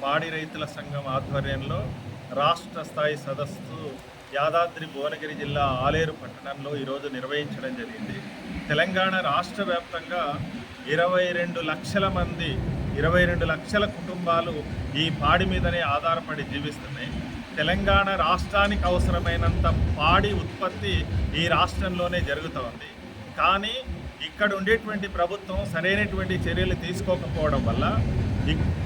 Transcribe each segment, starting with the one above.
పాడి రైతుల సంఘం ఆధ్వర్యంలో రాష్ట్ర స్థాయి సదస్సు యాదాద్రి భువనగిరి జిల్లా ఆలేరు పట్టణంలో ఈరోజు నిర్వహించడం జరిగింది. తెలంగాణ రాష్ట్ర వ్యాప్తంగా 22 లక్షల మంది 22 లక్షల కుటుంబాలు ఈ పాడి మీదనే ఆధారపడి జీవిస్తున్నాయి. తెలంగాణ రాష్ట్రానికి అవసరమైనంత పాడి ఉత్పత్తి ఈ రాష్ట్రంలోనే జరుగుతోంది. కానీ ఇక్కడ ఉండేటువంటి ప్రభుత్వం సరైనటువంటి చర్యలు తీసుకోకపోవడం వల్ల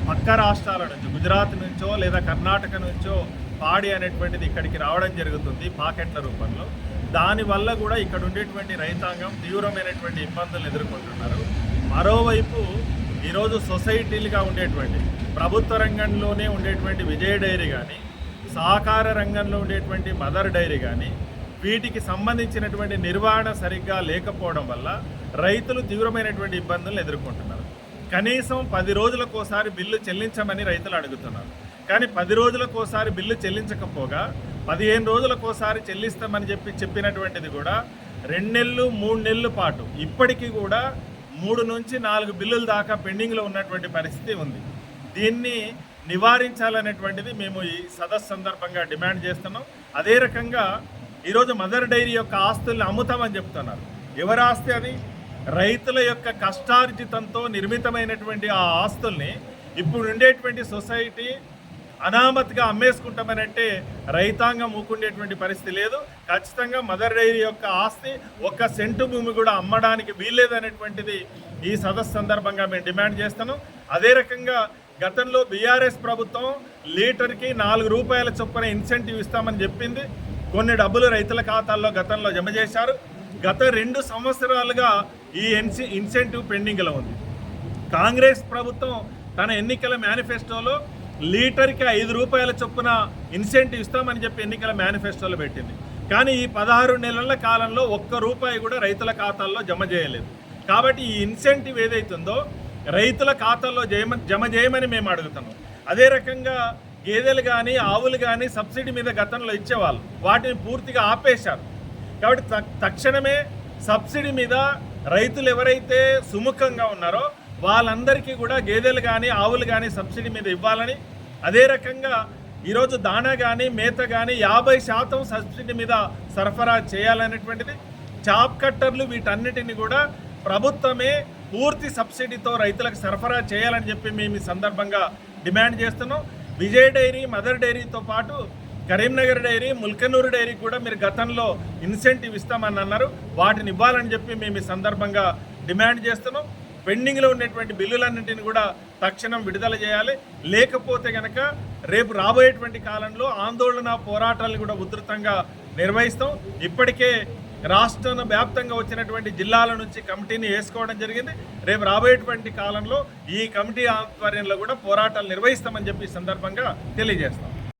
పక్క రాష్ట్రాల నుంచి గుజరాత్ నుంచో లేదా కర్ణాటక నుంచో పాడి అనేటువంటిది ఇక్కడికి రావడం జరుగుతుంది పాకెట్ల రూపంలో. దానివల్ల కూడా ఇక్కడ ఉండేటువంటి రైతాంగం తీవ్రమైనటువంటి ఇబ్బందులు ఎదుర్కొంటున్నారు. మరోవైపు ఈరోజు సొసైటీలుగా ఉండేటువంటి ప్రభుత్వ రంగంలోనే ఉండేటువంటి విజయ డైరీ కానీ, సహకార రంగంలో ఉండేటువంటి మదర్ డైరీ కానీ, వీటికి సంబంధించినటువంటి నిర్వహణ సరిగ్గా లేకపోవడం వల్ల రైతులు తీవ్రమైనటువంటి ఇబ్బందులను ఎదుర్కొంటున్నారు. కనీసం 10 రోజులకోసారి బిల్లు చెల్లించమని రైతులు అడుగుతున్నారు. కానీ 10 రోజులకోసారి బిల్లు చెల్లించకపోగా 15 రోజులకోసారి చెల్లిస్తామని చెప్పినటువంటిది కూడా 2 నెలలు 3 నెలల పాటు ఇప్పటికీ కూడా 3 నుంచి 4 బిల్లుల దాకా పెండింగ్లో ఉన్నటువంటి పరిస్థితి ఉంది. దీన్ని నివారించాలనేటువంటిది మేము ఈ సదస్సు సందర్భంగా డిమాండ్ చేస్తున్నాం. అదే రకంగా ఈరోజు మదర్ డైరీ యొక్క ఆస్తుల్ని అమ్ముతామని చెప్తున్నారు. ఎవరి ఆస్తి అది? రైతుల యొక్క కష్టార్జితంతో నిర్మితమైనటువంటి ఆ ఆస్తుల్ని ఇప్పుడు ఉండేటువంటి సొసైటీ అనామతిగా అమ్మేసుకుంటామని అంటే రైతాంగం ఊకుండేటువంటి పరిస్థితి లేదు. ఖచ్చితంగా మదర్ డైరీ యొక్క ఆస్తి 1 సెంటు భూమి కూడా అమ్మడానికి వీల్లేదనేటువంటిది ఈ సదస్సు సందర్భంగా మేము డిమాండ్ చేస్తున్నాం. అదే రకంగా గతంలో బీఆర్ఎస్ ప్రభుత్వం లీటర్కి 4 రూపాయల చొప్పున ఇన్సెంటివ్ ఇస్తామని చెప్పింది. కొన్ని డబ్బులు రైతుల ఖాతాల్లో గతంలో జమ చేశారు. గత 2 సంవత్సరాలుగా ఈ ఇన్సెంటివ్ పెండింగ్లో ఉంది. కాంగ్రెస్ ప్రభుత్వం తన ఎన్నికల మేనిఫెస్టోలో లీటర్కి 5 రూపాయల చొప్పున ఇన్సెంటివ్ ఇస్తామని చెప్పి ఎన్నికల మేనిఫెస్టోలో పెట్టింది. కానీ ఈ 16 నెలల కాలంలో 1 రూపాయి కూడా రైతుల ఖాతాల్లో జమ చేయలేదు. కాబట్టి ఈ ఇన్సెంటివ్ ఏదైతుందో రైతుల ఖాతాల్లో జమ చేయమని మేము అడుగుతున్నాం. అదే రకంగా గేదెలు కానీ ఆవులు కానీ సబ్సిడీ మీద గతంలో ఇచ్చేవాళ్ళు, వాటిని పూర్తిగా ఆపేశారు. కాబట్టి తక్షణమే సబ్సిడీ మీద రైతులు ఎవరైతే సుముఖంగా ఉన్నారో వాళ్ళందరికీ కూడా గేదెలు కానీ ఆవులు కానీ సబ్సిడీ మీద ఇవ్వాలని, అదే రకంగా ఈరోజు దాణా కానీ మేత కానీ 50% సబ్సిడీ మీద సరఫరా చేయాలనేటువంటిది, చాప్ కట్టర్లు వీటన్నిటిని కూడా ప్రభుత్వమే పూర్తి సబ్సిడీతో రైతులకు సరఫరా చేయాలని చెప్పి మేము ఈ సందర్భంగా డిమాండ్ చేస్తున్నాం. విజయ డైరీ మదర్ డైరీతో పాటు కరీంనగర్ డైరీ ముల్కనూరు డైరీకి కూడా మీరు గతంలో ఇన్సెంటివ్ ఇస్తామని అన్నారు. వాటిని ఇవ్వాలని చెప్పి మేము ఈ సందర్భంగా డిమాండ్ చేస్తున్నాం. పెండింగ్లో ఉన్నటువంటి బిల్లులన్నింటినీ కూడా తక్షణం విడుదల చేయాలి. లేకపోతే కనుక రేపు రాబోయేటువంటి కాలంలో ఆందోళన పోరాటాలను కూడా ఉధృతంగా నిర్వహిస్తాం. ఇప్పటికే రాష్ట్ర వ్యాప్తంగా వచ్చినటువంటి జిల్లాల నుంచి కమిటీని వేసుకోవడం జరిగింది. రేపు రాబోయేటువంటి కాలంలో ఈ కమిటీ ఆధ్వర్యంలో కూడా పోరాటాలు నిర్వహిస్తామని చెప్పి ఈ సందర్భంగా తెలియజేస్తాం.